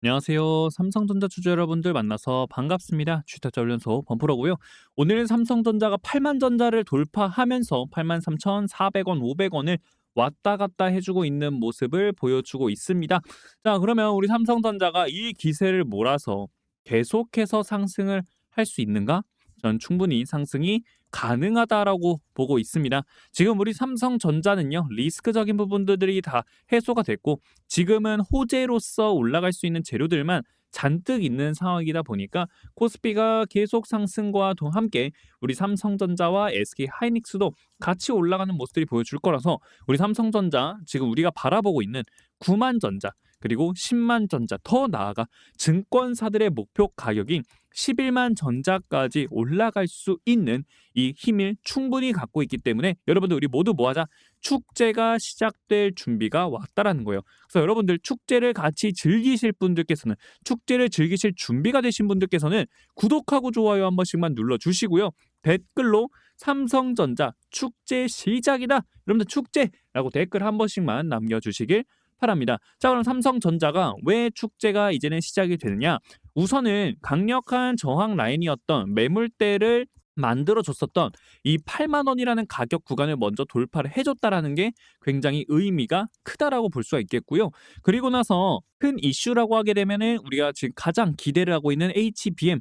안녕하세요. 삼성전자 주주 여러분들 만나서 반갑습니다. 주택자 훈련소 범프로고요. 오늘은 삼성전자가 8만 전자를 돌파하면서 83,400원, 500원을 왔다 갔다 해주고 있는 모습을 보여주고 있습니다. 자, 그러면 우리 삼성전자가 이 기세를 몰아서 계속해서 상승을 할 수 있는가? 전 충분히 상승이 가능하다라고 보고 있습니다. 지금 우리 삼성전자는요, 리스크적인 부분들이 다 해소가 됐고, 지금은 호재로서 올라갈 수 있는 재료들만 잔뜩 있는 상황이다 보니까 코스피가 계속 상승과 함께 우리 삼성전자와 SK하이닉스도 같이 올라가는 모습들이 보여줄 거라서 우리 삼성전자 지금 우리가 바라보고 있는 9만 전자 그리고 10만 전자 더 나아가 증권사들의 목표 가격인 11만 전자까지 올라갈 수 있는 이 힘을 충분히 갖고 있기 때문에 여러분들 우리 모두 뭐하자? 축제가 시작될 준비가 왔다라는 거예요. 그래서 여러분들 축제를 같이 즐기실 분들께서는 축제를 즐기실 준비가 되신 분들께서는 구독하고 좋아요 한 번씩만 눌러주시고요. 댓글로 삼성전자 축제 시작이다. 여러분들 축제라고 댓글 한 번씩만 남겨주시길 바랍니다. 자, 그럼 삼성전자가 왜 축제가 이제는 시작이 되느냐? 우선은 강력한 저항 라인이었던 매물대를 만들어줬었던 이 8만 원이라는 가격 구간을 먼저 돌파를 해줬다라는 게 굉장히 의미가 크다라고 볼 수가 있겠고요. 그리고 나서 큰 이슈라고 하게 되면은 우리가 지금 가장 기대를 하고 있는 HBM4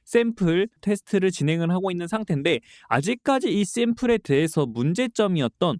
샘플 테스트를 진행을 하고 있는 상태인데 아직까지 이 샘플에 대해서 문제점이었던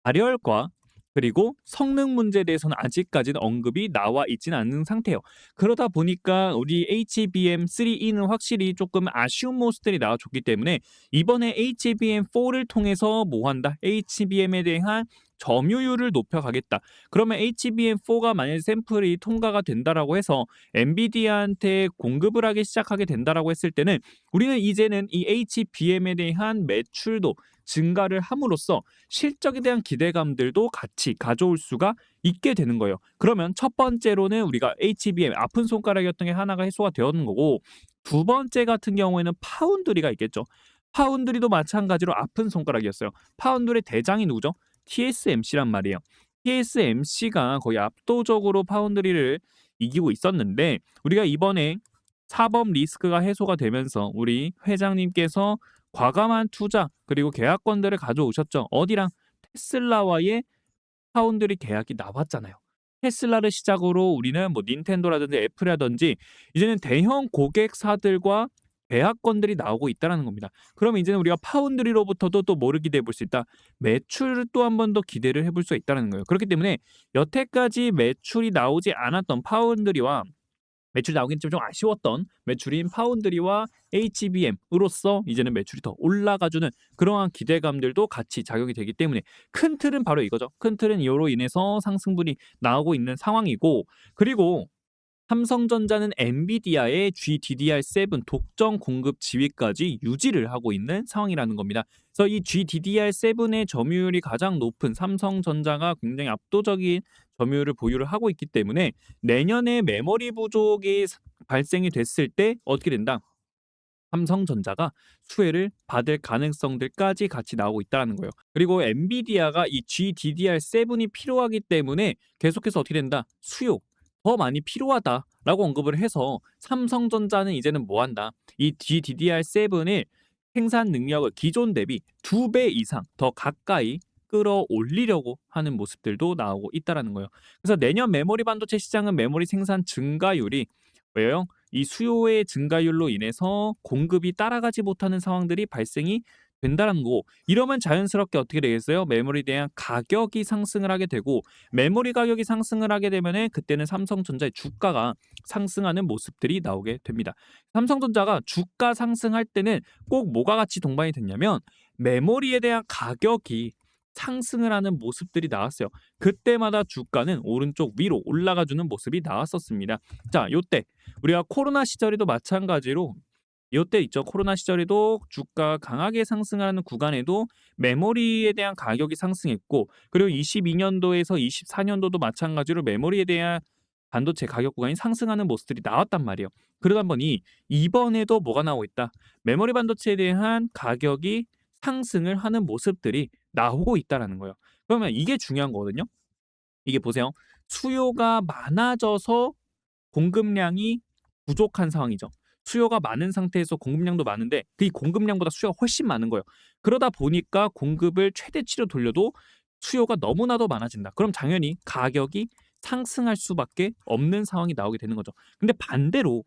발열과 그리고 성능 문제에 대해서는 아직까지는 언급이 나와 있지는 않는 상태예요. 그러다 보니까 우리 HBM3E는 확실히 조금 아쉬운 모습들이 나와줬기 때문에 이번에 HBM4를 통해서 뭐 한다? HBM에 대한 점유율을 높여가겠다. 그러면 HBM4가 만약에 샘플이 통과가 된다라고 해서 엔비디아한테 공급을 하기 시작하게 된다라고 했을 때는 우리는 이제는 이 HBM에 대한 매출도 증가를 함으로써 실적에 대한 기대감들도 같이 가져올 수가 있게 되는 거예요. 그러면 첫 번째로는 우리가 HBM 아픈 손가락이었던 게 하나가 해소가 되었는 거고 두 번째 같은 경우에는 파운드리가 있겠죠. 파운드리도 마찬가지로 아픈 손가락이었어요. 파운드리의 대장이 누구죠? TSMC란 말이에요. TSMC가 거의 압도적으로 파운드리를 이기고 있었는데 우리가 이번에 사법 리스크가 해소가 되면서 우리 회장님께서 과감한 투자 그리고 계약권들을 가져오셨죠. 어디랑? 테슬라와의 파운드리 계약이 나왔잖아요. 테슬라를 시작으로 우리는 뭐 닌텐도라든지 애플이라든지 이제는 대형 고객사들과 계약권들이 나오고 있다는 겁니다. 그럼 이제는 우리가 파운드리로부터도 또 뭐를 기대해 볼 수 있다? 매출을 또 한 번 더 기대를 해볼 수 있다는 거예요. 그렇기 때문에 여태까지 매출이 나오지 않았던 파운드리와 매출이 나오긴 좀 아쉬웠던 매출인 파운드리와 HBM으로서 이제는 매출이 더 올라가주는 그러한 기대감들도 같이 작용이 되기 때문에 큰 틀은 바로 이거죠. 큰 틀은 이로 인해서 상승분이 나오고 있는 상황이고 그리고 삼성전자는 엔비디아의 GDDR7 독점 공급 지위까지 유지를 하고 있는 상황이라는 겁니다. 그래서 이 GDDR7의 점유율이 가장 높은 삼성전자가 굉장히 압도적인 점유율을 보유를 하고 있기 때문에 내년에 메모리 부족이 발생이 됐을 때 어떻게 된다? 삼성전자가 수혜를 받을 가능성들까지 같이 나오고 있다는 거예요. 그리고 엔비디아가 이 GDDR7이 필요하기 때문에 계속해서 어떻게 된다? 수요 더 많이 필요하다라고 언급을 해서 삼성전자는 이제는 뭐 한다? 이 GDDR7을 생산 능력을 기존 대비 2배 이상 더 가까이 끌어올리려고 하는 모습들도 나오고 있다라는 거예요. 그래서 내년 메모리 반도체 시장은 메모리 생산 증가율이 왜요? 이 수요의 증가율로 인해서 공급이 따라가지 못하는 상황들이 발생이 된다는 거고 이러면 자연스럽게 어떻게 되겠어요? 메모리에 대한 가격이 상승을 하게 되고 메모리 가격이 상승을 하게 되면은 그때는 삼성전자의 주가가 상승하는 모습들이 나오게 됩니다. 삼성전자가 주가 상승할 때는 꼭 뭐가 같이 동반이 됐냐면 메모리에 대한 가격이 상승을 하는 모습들이 나왔어요. 그때마다 주가는 오른쪽 위로 올라가 주는 모습이 나왔었습니다. 자, 요때 우리가 코로나 시절에도 마찬가지로 요때 있죠. 코로나 시절에도 주가 강하게 상승하는 구간에도 메모리에 대한 가격이 상승했고 그리고 22년도에서 24년도도 마찬가지로 메모리에 대한 반도체 가격 구간이 상승하는 모습들이 나왔단 말이에요. 그러다 보니 이번에도 뭐가 나오고 있다. 메모리 반도체에 대한 가격이 상승을 하는 모습들이 나오고 있다라는 거예요. 그러면 이게 중요한 거거든요. 이게 보세요. 수요가 많아져서 공급량이 부족한 상황이죠. 수요가 많은 상태에서 공급량도 많은데 그 이 공급량보다 수요가 훨씬 많은 거예요. 그러다 보니까 공급을 최대치로 돌려도 수요가 너무나도 많아진다. 그럼 당연히 가격이 상승할 수밖에 없는 상황이 나오게 되는 거죠. 근데 반대로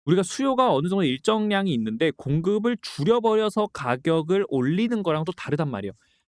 우리가 수요가 어느 정도 일정량이 있는데 공급을 줄여 버려서 가격을 올리는 거랑 또 다르단 말이에요.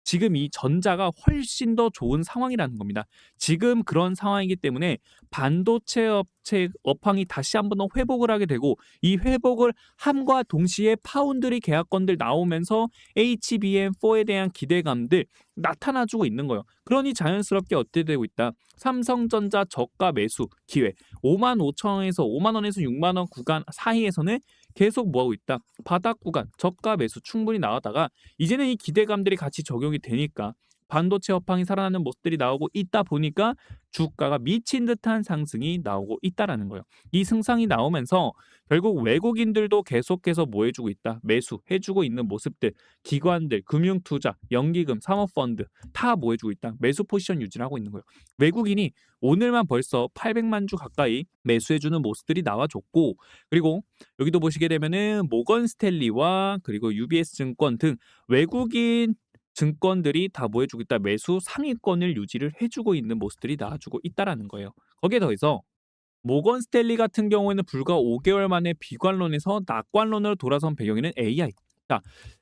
지금 이 전자가 훨씬 더 좋은 상황이라는 겁니다. 지금 그런 상황이기 때문에 반도체 업체 업황이 다시 한번 더 회복을 하게 되고 이 회복을 함과 동시에 파운드리 계약건들 나오면서 HBM4에 대한 기대감들 나타나 주고 있는 거예요. 그러니 자연스럽게 어떻게 되고 있다. 삼성전자 저가 매수 기회 55,000원에서 50,000원에서 60,000원 구간 사이에서는 계속 뭐하고 있다. 바닥 구간 저가 매수 충분히 나오다가 이제는 이 기대감들이 같이 적용이 되니까 반도체 업황이 살아나는 모습들이 나오고 있다 보니까 주가가 미친 듯한 상승이 나오고 있다라는 거예요. 이 승상이 나오면서 결국 외국인들도 계속해서 뭐 해주고 있다. 매수해주고 있는 모습들, 기관들, 금융투자, 연기금, 사모펀드 다 뭐 해주고 있다. 매수 포지션 유지를 하고 있는 거예요. 외국인이 오늘만 벌써 800만 주 가까이 매수해주는 모습들이 나와줬고 그리고 여기도 보시게 되면은 모건 스탠리와 그리고 UBS 증권 등 외국인 증권들이 다 뭐 해주고 있다. 매수 상위권을 유지를 해주고 있는 모습들이 나와주고 있다라는 거예요. 거기에 더해서 모건 스탠리 같은 경우에는 불과 5개월 만에 비관론에서 낙관론으로 돌아선 배경에는 AI. 자,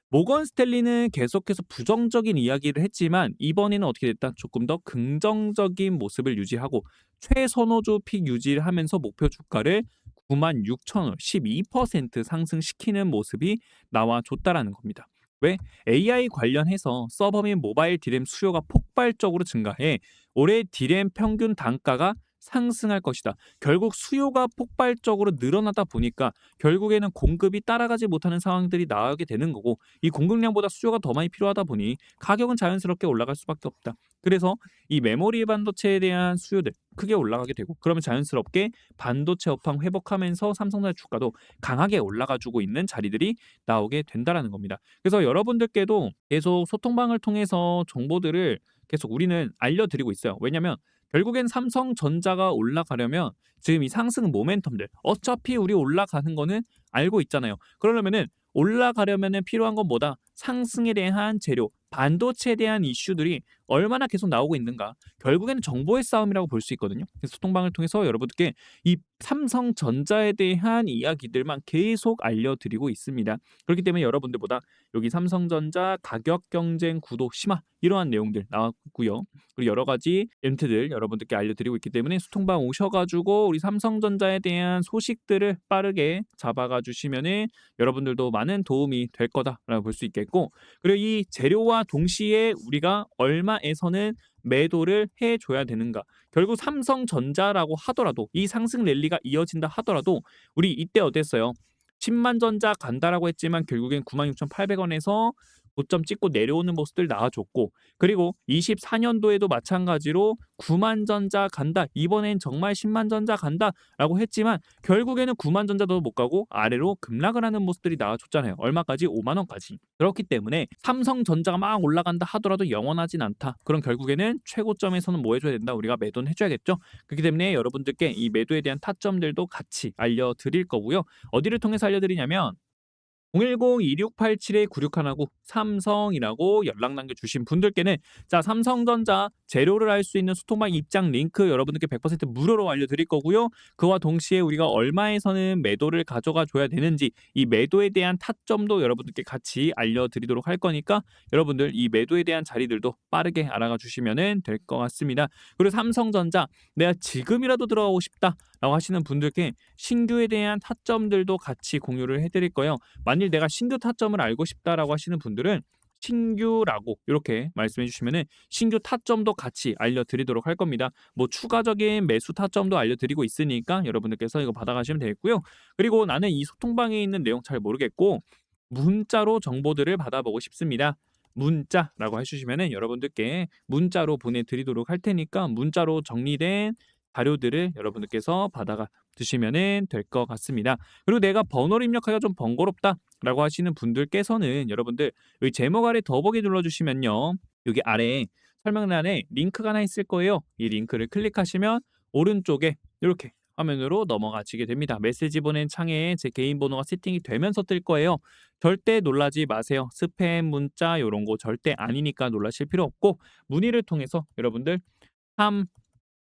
모건 스탠리는 계속해서 부정적인 이야기를 했지만 이번에는 어떻게 됐다? 조금 더 긍정적인 모습을 유지하고 최선호주 픽 유지를 하면서 목표 주가를 96,000원 12% 상승시키는 모습이 나와줬다라는 겁니다. 왜? AI 관련해서 서버 및 모바일 디램 수요가 폭발적으로 증가해 올해 디램 평균 단가가 상승할 것이다. 결국 수요가 폭발적으로 늘어나다 보니까 결국에는 공급이 따라가지 못하는 상황들이 나오게 되는 거고 이 공급량보다 수요가 더 많이 필요하다 보니 가격은 자연스럽게 올라갈 수밖에 없다. 그래서 이 메모리 반도체에 대한 수요들 크게 올라가게 되고 그러면 자연스럽게 반도체 업황 회복하면서 삼성전자 주가도 강하게 올라가 주고 있는 자리들이 나오게 된다라는 겁니다. 그래서 여러분들께도 계속 소통방을 통해서 정보들을 계속 우리는 알려드리고 있어요. 왜냐하면 결국엔 삼성전자가 올라가려면 지금 이 상승 모멘텀들 어차피 우리 올라가는 거는 알고 있잖아요. 그러려면은 올라가려면은 필요한 건 뭐다? 상승에 대한 재료, 반도체에 대한 이슈들이 얼마나 계속 나오고 있는가. 결국에는 정보의 싸움이라고 볼 수 있거든요. 그래서 소통방을 통해서 여러분들께 이 삼성전자에 대한 이야기들만 계속 알려드리고 있습니다. 그렇기 때문에 여러분들보다 여기 삼성전자 가격 경쟁 구도 심화 이러한 내용들 나왔고요. 그리고 여러 가지 멘트들 여러분들께 알려드리고 있기 때문에 소통방 오셔가지고 우리 삼성전자에 대한 소식들을 빠르게 잡아가 주시면은 여러분들도 많은 도움이 될 거다라고 볼 수 있겠고 그리고 이 재료와 동시에 우리가 얼마에서는 매도를 해줘야 되는가. 결국 삼성전자라고 하더라도 이 상승 랠리가 이어진다 하더라도 우리 이때 어땠어요? 10만 전자 간다라고 했지만 결국엔 96,800원에서 고점 찍고 내려오는 모습들 나와줬고 그리고 24년도에도 마찬가지로 9만 전자 간다. 이번엔 정말 10만 전자 간다라고 했지만 결국에는 9만 전자도 못 가고 아래로 급락을 하는 모습들이 나와줬잖아요. 얼마까지? 5만 원까지. 그렇기 때문에 삼성전자가 막 올라간다 하더라도 영원하진 않다. 그럼 결국에는 최고점에서는 뭐 해줘야 된다? 우리가 매도는 해줘야겠죠. 그렇기 때문에 여러분들께 이 매도에 대한 타점들도 같이 알려드릴 거고요. 어디를 통해서 알려드리냐면 010-2687-9619 삼성이라고 연락 남겨주신 분들께는 자 삼성전자 재료를 알 수 있는 소통방 입장 링크 여러분들께 100% 무료로 알려드릴 거고요. 그와 동시에 우리가 얼마에서는 매도를 가져가 줘야 되는지 이 매도에 대한 타점도 여러분들께 같이 알려드리도록 할 거니까 여러분들 이 매도에 대한 자리들도 빠르게 알아가 주시면 될 것 같습니다. 그리고 삼성전자 내가 지금이라도 들어가고 싶다 라고 하시는 분들께 신규에 대한 타점들도 같이 공유를 해드릴 거예요. 만일 내가 신규 타점을 알고 싶다라고 하시는 분들은 신규라고 이렇게 말씀해 주시면은 신규 타점도 같이 알려드리도록 할 겁니다. 뭐 추가적인 매수 타점도 알려드리고 있으니까 여러분들께서 이거 받아가시면 되겠고요. 그리고 나는 이 소통방에 있는 내용 잘 모르겠고 문자로 정보들을 받아보고 싶습니다. 문자라고 해주시면은 여러분들께 문자로 보내드리도록 할 테니까 문자로 정리된 자료들을 여러분들께서 받아가 드시면 될 것 같습니다. 그리고 내가 번호를 입력하기가 좀 번거롭다라고 하시는 분들께서는 여러분들 여기 제목 아래 더보기 눌러주시면요. 여기 아래 설명란에 링크가 하나 있을 거예요. 이 링크를 클릭하시면 오른쪽에 이렇게 화면으로 넘어가시게 됩니다. 메시지 보낸 창에 제 개인 번호가 세팅이 되면서 뜰 거예요. 절대 놀라지 마세요. 스팸 문자 요런 거 절대 아니니까 놀라실 필요 없고 문의를 통해서 여러분들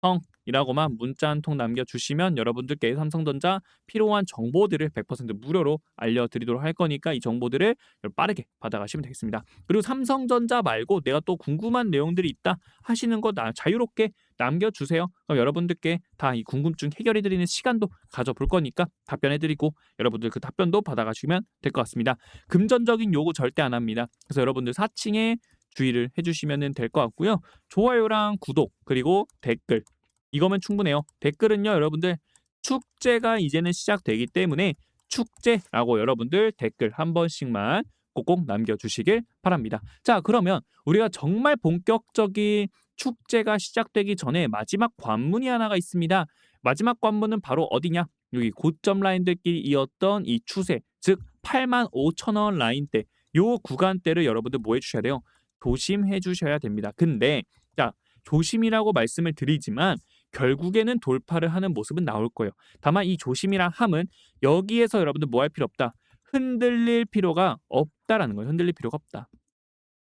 삼성이라고만 문자 한 통 남겨주시면 여러분들께 삼성전자 필요한 정보들을 100% 무료로 알려드리도록 할 거니까 이 정보들을 빠르게 받아가시면 되겠습니다. 그리고 삼성전자 말고 내가 또 궁금한 내용들이 있다 하시는 거 자유롭게 남겨주세요. 그럼 여러분들께 다 이 궁금증 해결해드리는 시간도 가져볼 거니까 답변해드리고 여러분들 그 답변도 받아가시면 될 것 같습니다. 금전적인 요구 절대 안 합니다. 그래서 여러분들 사칭에 주의를 해주시면 될 것 같고요. 좋아요랑 구독 그리고 댓글 이거면 충분해요. 댓글은요 여러분들 축제가 이제는 시작되기 때문에 축제라고 여러분들 댓글 한 번씩만 꼭꼭 남겨주시길 바랍니다. 자 그러면 우리가 정말 본격적인 축제가 시작되기 전에 마지막 관문이 하나가 있습니다. 마지막 관문은 바로 어디냐? 여기 고점 라인들끼리 이었던 이 추세 즉 85,000원 라인대 요 구간대를 여러분들 뭐 해주셔야 돼요? 조심해 주셔야 됩니다. 근데 자 조심이라고 말씀을 드리지만 결국에는 돌파를 하는 모습은 나올 거예요. 다만 이 조심이라 함은 여기에서 여러분들 뭐 할 필요 없다. 흔들릴 필요가 없다라는 거예요. 흔들릴 필요가 없다.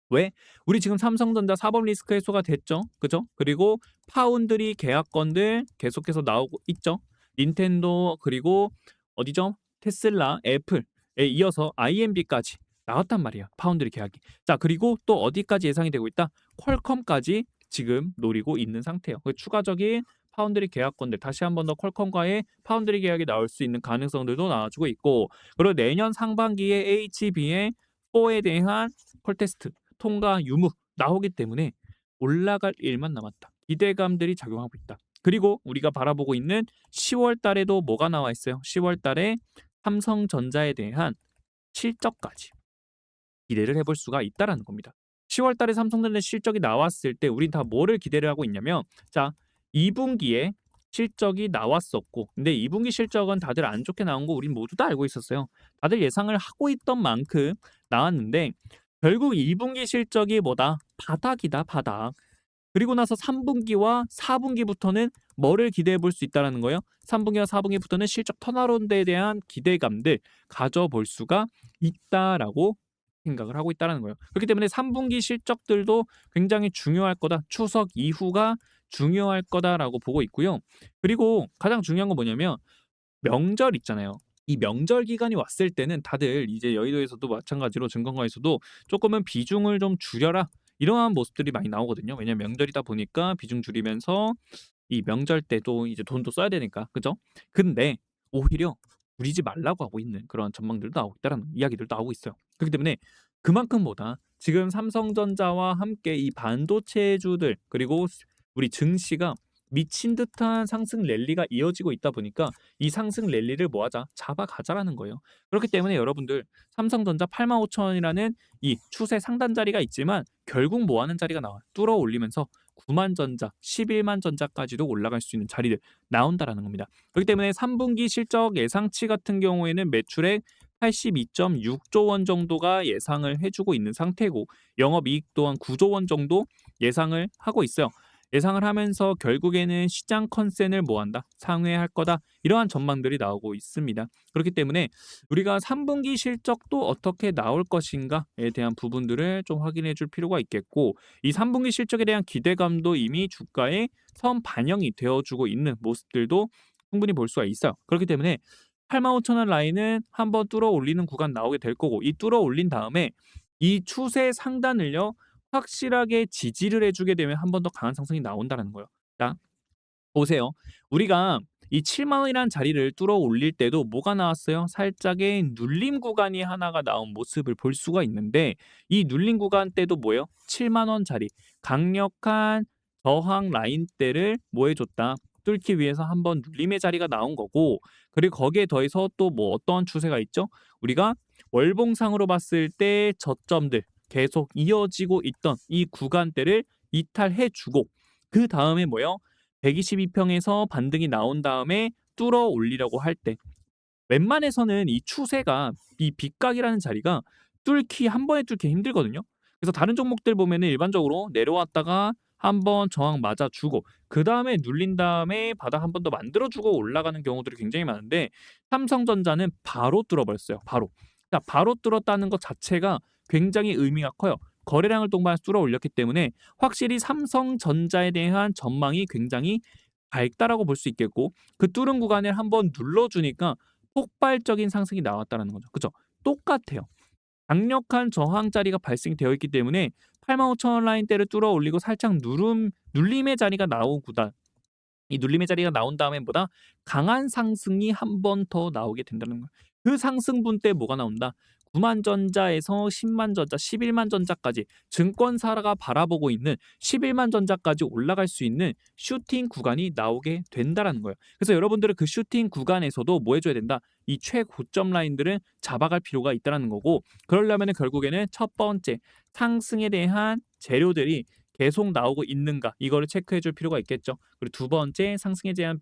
왜? 우리 지금 삼성전자 사법 리스크 해소가 됐죠. 그죠? 그리고 파운드리 계약건들 계속해서 나오고 있죠. 닌텐도 그리고 어디죠? 테슬라, 애플에 이어서 IMB까지 나왔단 말이야. 파운드리 계약이. 자, 그리고 또 어디까지 예상이 되고 있다? 퀄컴까지 지금 노리고 있는 상태예요. 추가적인 파운드리 계약건들 다시 한 번 더 퀄컴과의 파운드리 계약이 나올 수 있는 가능성들도 나와주고 있고 그리고 내년 상반기에 HBM4에 대한 퀄 테스트 통과 유무 나오기 때문에 올라갈 일만 남았다. 기대감들이 작용하고 있다. 그리고 우리가 바라보고 있는 10월 달에도 뭐가 나와 있어요? 10월 달에 삼성전자에 대한 실적까지 기대를 해볼 수가 있다라는 겁니다. 10월 달에 삼성전자 실적이 나왔을 때 우린 다 뭐를 기대를 하고 있냐면 자 2분기에 실적이 나왔었고 근데 2분기 실적은 다들 안 좋게 나온 거 우린 모두 다 알고 있었어요. 다들 예상을 하고 있던 만큼 나왔는데 결국 2분기 실적이 뭐다? 바닥이다 바닥. 그리고 나서 3분기와 4분기부터는 뭐를 기대해 볼 수 있다는 거예요? 3분기와 4분기부터는 실적 턴어라운드에 대한 기대감들 가져볼 수가 있다라고 생각을 하고 있다는 거예요. 그렇기 때문에 3분기 실적들도 굉장히 중요할 거다. 추석 이후가 중요할 거다라고 보고 있고요. 그리고 가장 중요한 건 뭐냐면 명절 있잖아요. 이 명절 기간이 왔을 때는 다들 이제 여의도에서도 마찬가지로 증권가에서도 조금은 비중을 좀 줄여라. 이러한 모습들이 많이 나오거든요. 왜냐면 명절이다 보니까 비중 줄이면서 이 명절 때도 이제 돈도 써야 되니까. 그죠? 근데 오히려 줄이지 말라고 하고 있는 그런 전망들도 나오고 있다는 이야기들도 나오고 있어요. 그렇기 때문에 그만큼보다 지금 삼성전자와 함께 이 반도체주들 그리고 우리 증시가 미친 듯한 상승 랠리가 이어지고 있다 보니까 이 상승 랠리를 뭐하자? 잡아가자라는 거예요. 그렇기 때문에 여러분들 삼성전자 85,000원이라는 이 추세 상단 자리가 있지만 결국 뭐하는 자리가 나와? 뚫어 올리면서 9만 전자, 11만 전자까지도 올라갈 수 있는 자리를 나온다라는 겁니다. 그렇기 때문에 3분기 실적 예상치 같은 경우에는 매출액 82.6조 원 정도가 예상을 해주고 있는 상태고 영업이익 또한 9조 원 정도 예상을 하고 있어요. 예상을 하면서 결국에는 시장 컨센을 뭐한다? 상회할 거다. 이러한 전망들이 나오고 있습니다. 그렇기 때문에 우리가 3분기 실적도 어떻게 나올 것인가에 대한 부분들을 좀 확인해 줄 필요가 있겠고 이 3분기 실적에 대한 기대감도 이미 주가에 선 반영이 되어주고 있는 모습들도 충분히 볼 수가 있어요. 그렇기 때문에 85,000원 라인은 한번 뚫어 올리는 구간 나오게 될 거고 이 뚫어 올린 다음에 이 추세 상단을요. 확실하게 지지를 해주게 되면 한 번 더 강한 상승이 나온다는 거예요. 자, 보세요. 우리가 이 7만 원이라는 자리를 뚫어 올릴 때도 뭐가 나왔어요? 살짝의 눌림 구간이 하나가 나온 모습을 볼 수가 있는데 이 눌림 구간 때도 뭐예요? 7만 원 자리 강력한 저항 라인대를 뭐 해줬다? 뚫기 위해서 한번 눌림의 자리가 나온 거고 그리고 거기에 더해서 또 뭐 어떤 추세가 있죠? 우리가 월봉상으로 봤을 때 저점들 계속 이어지고 있던 이 구간대를 이탈해주고 그 다음에 뭐요? 122평에서 반등이 나온 다음에 뚫어 올리려고 할 때 웬만해서는 이 추세가 이 빗각이라는 자리가 뚫기 한 번에 뚫기 힘들거든요. 그래서 다른 종목들 보면은 일반적으로 내려왔다가 한번 저항 맞아주고 그다음에 눌린 다음에 바닥 한 번 더 만들어주고 올라가는 경우들이 굉장히 많은데 삼성전자는 바로 뚫어버렸어요. 바로. 그러니까 바로 뚫었다는 것 자체가 굉장히 의미가 커요. 거래량을 동반 뚫어 올렸기 때문에 확실히 삼성전자에 대한 전망이 굉장히 밝다라고 볼 수 있겠고 그 뚫은 구간을 한번 눌러주니까 폭발적인 상승이 나왔다라는 거죠. 그죠? 똑같아요. 강력한 저항 자리가 발생이 되어 있기 때문에 85,000원 라인대를 뚫어 올리고 살짝 눌림의 자리가 나온 구간 이 눌림의 자리가 나온 다음에 보다 강한 상승이 한 번 더 나오게 된다는 거예요. 그 상승분 때 뭐가 나온다? 9만 전자에서 10만 전자, 11만 전자까지 증권사가 바라보고 있는 11만 전자까지 올라갈 수 있는 슈팅 구간이 나오게 된다라는 거예요. 그래서 여러분들은 그 슈팅 구간에서도 뭐 해줘야 된다? 이 최고점 라인들은 잡아갈 필요가 있다는 거고 그러려면 결국에는 첫 번째 상승에 대한 재료들이 계속 나오고 있는가 이거를 체크해 줄 필요가 있겠죠. 그리고 두 번째 상승에 대한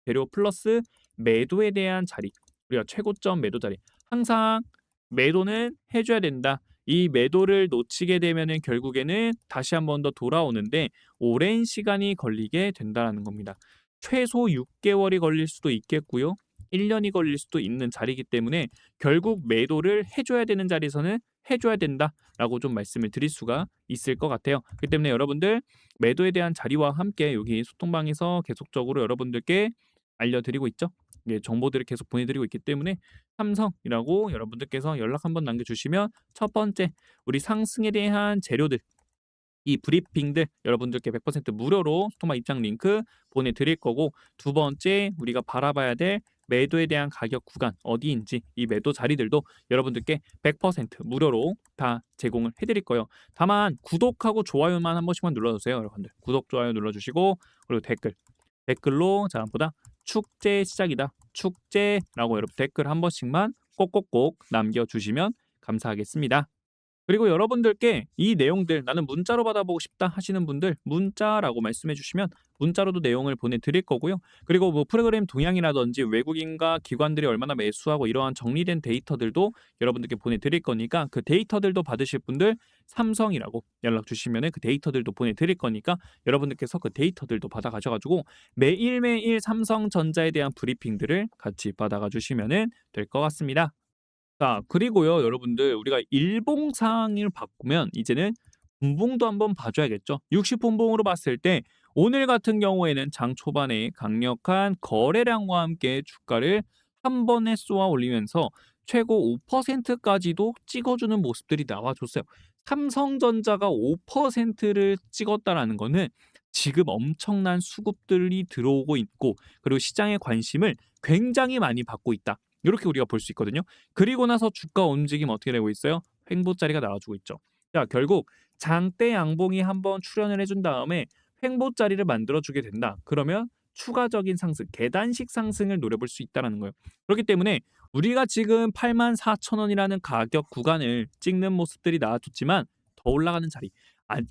재료 플러스 매도에 대한 자리 우리가 최고점 매도 자리 항상 매도는 해줘야 된다. 이 매도를 놓치게 되면은 결국에는 다시 한 번 더 돌아오는데 오랜 시간이 걸리게 된다는 겁니다. 최소 6개월이 걸릴 수도 있겠고요. 1년이 걸릴 수도 있는 자리이기 때문에 결국 매도를 해줘야 되는 자리에서는 해줘야 된다라고 좀 말씀을 드릴 수가 있을 것 같아요. 그렇기 때문에 여러분들 매도에 대한 자리와 함께 여기 소통방에서 계속적으로 여러분들께 알려드리고 있죠. 예, 정보들을 계속 보내드리고 있기 때문에 삼성이라고 여러분들께서 연락 한번 남겨주시면 첫 번째 우리 상승에 대한 재료들 이 브리핑들 여러분들께 100% 무료로 소통방 입장 링크 보내드릴 거고 두 번째 우리가 바라봐야 될 매도에 대한 가격 구간 어디인지 이 매도 자리들도 여러분들께 100% 무료로 다 제공을 해드릴 거예요. 다만 구독하고 좋아요만 한 번씩만 눌러주세요. 여러분들 구독, 좋아요 눌러주시고 그리고 댓글로 자 보다 축제 시작이다. 축제라고 여러분 댓글 한 번씩만 꼭꼭꼭 남겨주시면 감사하겠습니다. 그리고 여러분들께 이 내용들 나는 문자로 받아보고 싶다 하시는 분들 문자라고 말씀해 주시면 문자로도 내용을 보내드릴 거고요. 그리고 뭐 프로그램 동향이라든지 외국인과 기관들이 얼마나 매수하고 이러한 정리된 데이터들도 여러분들께 보내드릴 거니까 그 데이터들도 받으실 분들 삼성이라고 연락 주시면 그 데이터들도 보내드릴 거니까 여러분들께서 그 데이터들도 받아 가셔가지고 매일매일 삼성전자에 대한 브리핑들을 같이 받아가 주시면 될 것 같습니다. 자 그리고요 여러분들 우리가 일봉상을 바꾸면 이제는 분봉도 한번 봐줘야겠죠. 60 분봉으로 봤을 때 오늘 같은 경우에는 장 초반에 강력한 거래량과 함께 주가를 한 번에 쏘아 올리면서 최고 5%까지도 찍어주는 모습들이 나와줬어요. 삼성전자가 5%를 찍었다라는 거는 지금 엄청난 수급들이 들어오고 있고 그리고 시장의 관심을 굉장히 많이 받고 있다. 이렇게 우리가 볼 수 있거든요. 그리고 나서 주가 움직임 어떻게 되고 있어요? 횡보자리가 나와주고 있죠. 자, 결국 장대 양봉이 한번 출현을 해준 다음에 횡보자리를 만들어주게 된다. 그러면 추가적인 상승, 계단식 상승을 노려볼 수 있다는 거예요. 그렇기 때문에 우리가 지금 84,000원이라는 가격 구간을 찍는 모습들이 나와줬지만 더 올라가는 자리.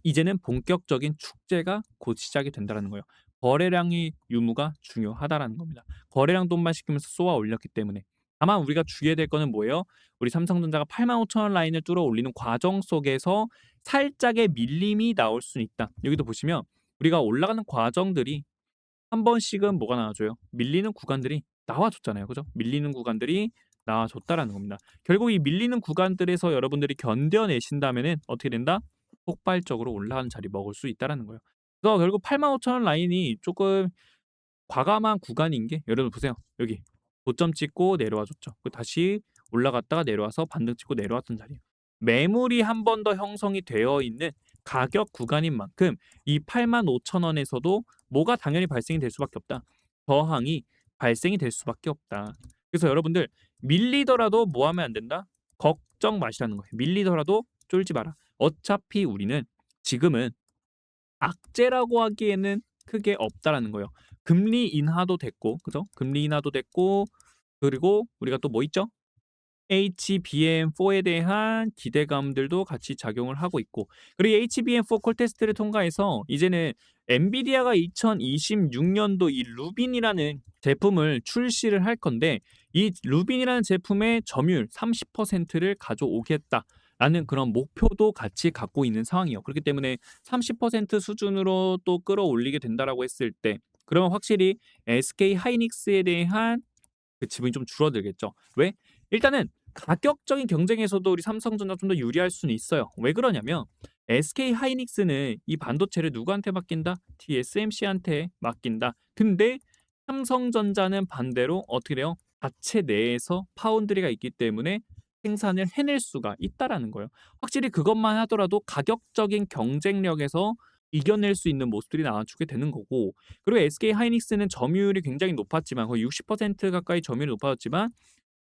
이제는 본격적인 축제가 곧 시작이 된다는 거예요. 거래량의 유무가 중요하다라는 겁니다. 거래량 돈반시키면서 쏘아 올렸기 때문에. 다만 우리가 주의해야 될 거는 뭐예요? 우리 삼성전자가 85,000원 라인을 뚫어 올리는 과정 속에서 살짝의 밀림이 나올 수는 있다. 여기도 보시면 우리가 올라가는 과정들이 한 번씩은 뭐가 나와줘요? 밀리는 구간들이 나와줬잖아요. 그죠? 밀리는 구간들이 나와줬다라는 겁니다. 결국 이 밀리는 구간들에서 여러분들이 견뎌내신다면은 어떻게 된다? 폭발적으로 올라가는 자리 먹을 수 있다라는 거예요. 그래서 결국 85,000원 라인이 조금 과감한 구간인 게 여러분 보세요. 여기 고점 찍고 내려와 줬죠. 그 다시 올라갔다가 내려와서 반등 찍고 내려왔던 자리예요. 매물이 한 번 더 형성이 되어 있는 가격 구간인 만큼 이 85,000원에서도 뭐가 당연히 발생이 될 수밖에 없다. 저항이 발생이 될 수밖에 없다. 그래서 여러분들 밀리더라도 뭐 하면 안 된다? 걱정 마시라는 거예요. 밀리더라도 쫄지 마라. 어차피 우리는 지금은 악재라고 하기에는 크게 없다라는 거예요. 금리 인하도 됐고, 그죠? 금리 인하도 됐고, 그리고 우리가 또 뭐 있죠? HBM4에 대한 기대감들도 같이 작용을 하고 있고, 그리고 HBM4 콜 테스트를 통과해서 이제는 엔비디아가 2026년도 이 루빈이라는 제품을 출시를 할 건데, 이 루빈이라는 제품의 점유율 30%를 가져오겠다. 라는 그런 목표도 같이 갖고 있는 상황이에요. 그렇기 때문에 30% 수준으로 또 끌어올리게 된다라고 했을 때 그러면 확실히 SK 하이닉스에 대한 그 지분이 좀 줄어들겠죠. 왜? 일단은 가격적인 경쟁에서도 우리 삼성전자 좀 더 유리할 수는 있어요. 왜 그러냐면 SK 하이닉스는 이 반도체를 누구한테 맡긴다? TSMC한테 맡긴다. 근데 삼성전자는 반대로 어떻게 돼요? 자체 내에서 파운드리가 있기 때문에 생산을 해낼 수가 있다라는 거예요. 확실히 그것만 하더라도 가격적인 경쟁력에서 이겨낼 수 있는 모습들이 나와주게 되는 거고, 그리고 SK 하이닉스는 점유율이 굉장히 높았지만 거의 60% 가까이 점유율이 높아졌지만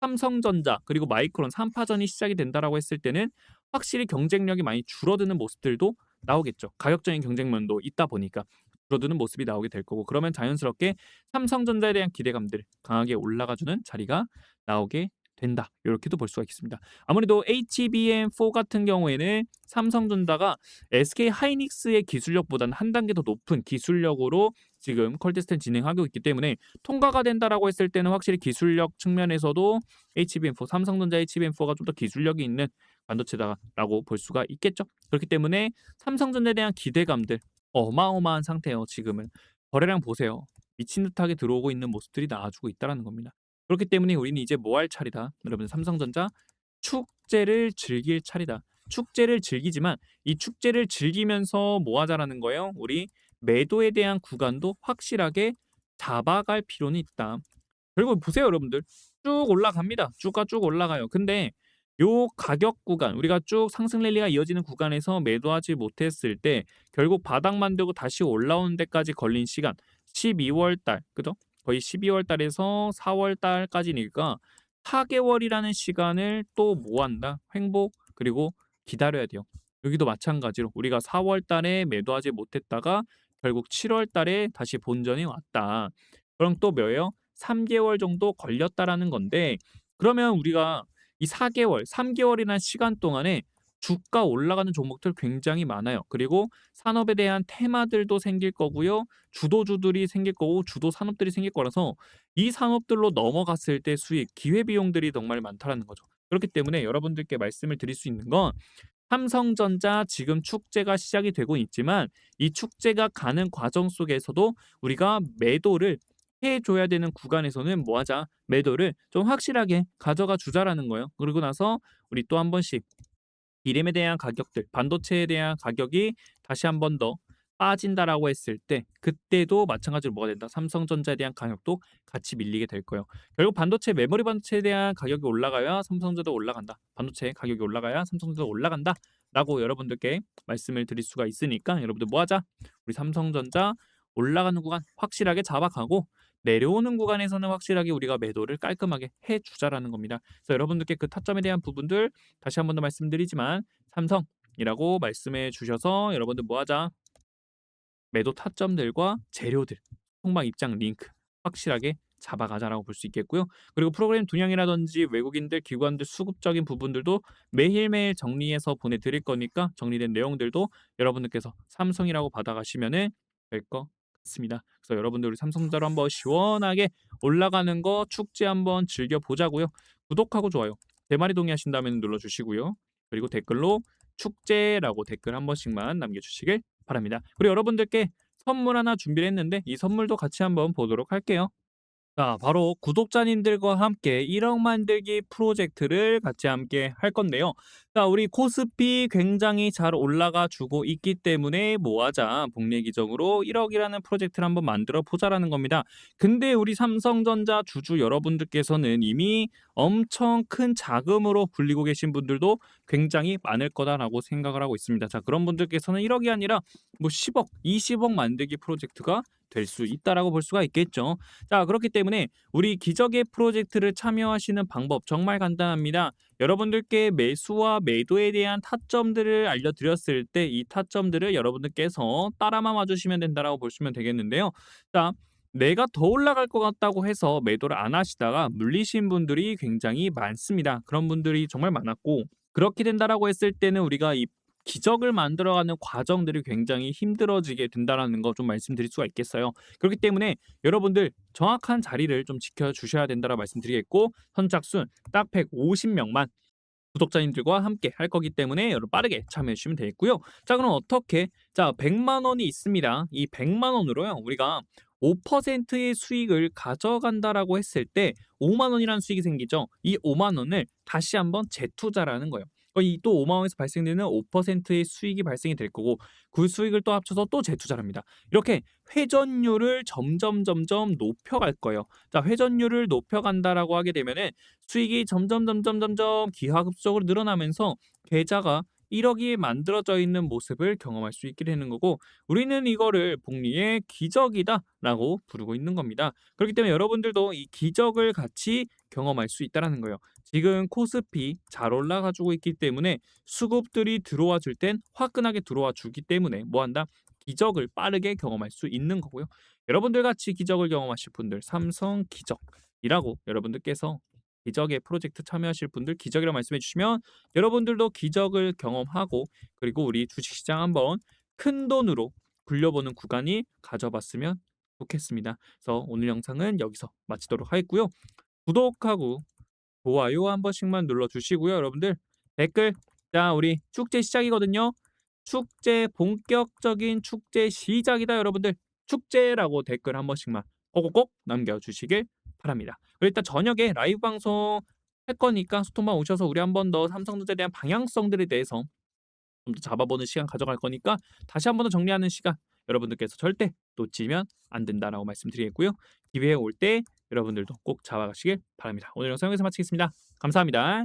삼성전자 그리고 마이크론 3파전이 시작이 된다라고 했을 때는 확실히 경쟁력이 많이 줄어드는 모습들도 나오겠죠. 가격적인 경쟁면도 있다 보니까 줄어드는 모습이 나오게 될 거고, 그러면 자연스럽게 삼성전자에 대한 기대감들 강하게 올라가주는 자리가 나오게 된다. 이렇게도 볼 수가 있겠습니다. 아무래도 HBM4 같은 경우에는 삼성전자가 SK 하이닉스의 기술력보다는 한 단계 더 높은 기술력으로 지금 퀄테스트를 진행하고 있기 때문에 통과가 된다라고 했을 때는 확실히 기술력 측면에서도 HBM4, 삼성전자 HBM4가 좀 더 기술력이 있는 반도체다라고 볼 수가 있겠죠. 그렇기 때문에 삼성전자에 대한 기대감들 어마어마한 상태예요, 지금은. 거래량 보세요. 미친 듯하게 들어오고 있는 모습들이 나와주고 있다는 겁니다. 그렇기 때문에 우리는 이제 뭐 할 차례다. 여러분 삼성전자 축제를 즐길 차례다. 축제를 즐기지만 이 축제를 즐기면서 뭐 하자라는 거예요? 우리 매도에 대한 구간도 확실하게 잡아갈 필요는 있다. 그리고 보세요, 여러분들. 쭉 올라갑니다. 주가 쭉 올라가요. 근데 요 가격 구간, 우리가 쭉 상승 랠리가 이어지는 구간에서 매도하지 못했을 때 결국 바닥 만들고 다시 올라오는 데까지 걸린 시간 12월 달, 그죠? 거의 12월 달에서 4월 달까지니까 4개월이라는 시간을 또 뭐 한다? 횡보 그리고 기다려야 돼요. 여기도 마찬가지로 우리가 4월 달에 매도하지 못했다가 결국 7월 달에 다시 본전이 왔다. 그럼 또 뭐예요? 3개월 정도 걸렸다라는 건데, 그러면 우리가 이 4개월, 3개월이라는 시간 동안에 주가 올라가는 종목들 굉장히 많아요. 그리고 산업에 대한 테마들도 생길 거고요. 주도주들이 생길 거고 주도 산업들이 생길 거라서 이 산업들로 넘어갔을 때 수익, 기회 비용들이 정말 많다라는 거죠. 그렇기 때문에 여러분들께 말씀을 드릴 수 있는 건 삼성전자 지금 축제가 시작이 되고 있지만 이 축제가 가는 과정 속에서도 우리가 매도를 해줘야 되는 구간에서는 뭐 하자? 매도를 좀 확실하게 가져가 주자라는 거예요. 그러고 나서 우리 또 한 번씩 디램에 대한 가격들, 반도체에 대한 가격이 다시 한 번 더 빠진다라고 했을 때 그때도 마찬가지로 뭐가 된다? 삼성전자에 대한 가격도 같이 밀리게 될 거예요. 결국 반도체, 메모리 반도체에 대한 가격이 올라가야 삼성전자도 올라간다. 반도체 가격이 올라가야 삼성전자도 올라간다라고 여러분들께 말씀을 드릴 수가 있으니까 여러분들 뭐 하자? 우리 삼성전자 올라가는 구간 확실하게 잡아가고 내려오는 구간에서는 확실하게 우리가 매도를 깔끔하게 해 주자라는 겁니다. 그래서 여러분들께 그 타점에 대한 부분들 다시 한 번 더 말씀드리지만 삼성이라고 말씀해 주셔서 여러분들 뭐 하자? 매도 타점들과 재료들, 통방 입장 링크 확실하게 잡아가자라고 볼 수 있겠고요. 그리고 프로그램 분양이라든지 외국인들, 기관들 수급적인 부분들도 매일매일 정리해서 보내드릴 거니까 정리된 내용들도 여러분들께서 삼성이라고 받아가시면은 될 것 같습니다. 그래서 여러분들 우리 삼성자로 한번 시원하게 올라가는 거 축제 한번 즐겨보자고요. 구독하고 좋아요. 대마리 동의하신다면 눌러주시고요. 그리고 댓글로 축제라고 댓글 한 번씩만 남겨주시길 바랍니다. 그리고 여러분들께 선물 하나 준비를 했는데 이 선물도 같이 한번 보도록 할게요. 자, 바로 구독자님들과 함께 1억 만들기 프로젝트를 같이 함께 할 건데요. 자, 우리 코스피 굉장히 잘 올라가 주고 있기 때문에 모아자 복리 기정으로 1억이라는 프로젝트를 한번 만들어 보자라는 겁니다. 근데 우리 삼성전자 주주 여러분들께서는 이미 엄청 큰 자금으로 굴리고 계신 분들도 굉장히 많을 거다라고 생각을 하고 있습니다. 자, 그런 분들께서는 1억이 아니라 뭐 10억, 20억 만들기 프로젝트가 될 수 있다라고 볼 수가 있겠죠. 자, 그렇기 때문에 우리 기적의 프로젝트를 참여하시는 방법 정말 간단합니다. 여러분들께 매수와 매도에 대한 타점들을 알려드렸을 때 이 타점들을 여러분들께서 따라만 와주시면 된다라고 보시면 되겠는데요. 자, 내가 더 올라갈 것 같다고 해서 매도를 안 하시다가 물리신 분들이 굉장히 많습니다. 그런 분들이 정말 많았고, 그렇게 된다라고 했을 때는 우리가 이 기적을 만들어가는 과정들이 굉장히 힘들어지게 된다라는 거 좀 말씀드릴 수가 있겠어요. 그렇기 때문에 여러분들 정확한 자리를 좀 지켜주셔야 된다라고 말씀드리겠고, 선착순 딱 150명만 구독자님들과 함께 할 거기 때문에 여러분 빠르게 참여해 주시면 되겠고요. 자, 그럼 어떻게, 자, 100만 원이 있습니다. 이 100만 원으로요. 우리가 5%의 수익을 가져간다라고 했을 때 5만 원이라는 수익이 생기죠. 이 5만 원을 다시 한번 재투자라는 거예요. 이 또 5만 원에서 발생되는 5%의 수익이 발생이 될 거고, 그 수익을 또 합쳐서 또 재투자를 합니다. 이렇게 회전율을 점점 높여갈 거예요. 자, 회전율을 높여간다라고 하게 되면은 수익이 점점 기하급수적으로 늘어나면서 계좌가 1억이 만들어져 있는 모습을 경험할 수 있게 되는 거고, 우리는 이거를 복리의 기적이다라고 부르고 있는 겁니다. 그렇기 때문에 여러분들도 이 기적을 같이 경험할 수 있다라는 거예요. 지금 코스피 잘 올라가지고 있기 때문에 수급들이 들어와 줄 땐 화끈하게 들어와 주기 때문에 뭐 한다? 기적을 빠르게 경험할 수 있는 거고요. 여러분들 같이 기적을 경험하실 분들, 삼성 기적이라고 여러분들께서 기적의 프로젝트 참여하실 분들 기적이라고 말씀해 주시면 여러분들도 기적을 경험하고, 그리고 우리 주식시장 한번 큰 돈으로 굴려보는 구간이 가져봤으면 좋겠습니다. 그래서 오늘 영상은 여기서 마치도록 하겠고요. 구독하고 좋아요 한 번씩만 눌러주시고요. 여러분들 댓글, 자, 우리 축제 시작이거든요. 축제, 본격적인 축제 시작이다 여러분들. 축제라고 댓글 한 번씩만 꼭꼭꼭 남겨주시길 바랍니다. 그리고 일단 저녁에 라이브 방송 할 거니까 소통방 오셔서 우리 한 번 더 삼성전자에 대한 방향성들에 대해서 좀 더 잡아보는 시간 가져갈 거니까 다시 한 번 더 정리하는 시간 여러분들께서 절대 놓치면 안 된다라고 말씀드리겠고요. 기회에 올 때 여러분들도 꼭 잡아가시길 바랍니다. 오늘 영상 여기서 마치겠습니다. 감사합니다.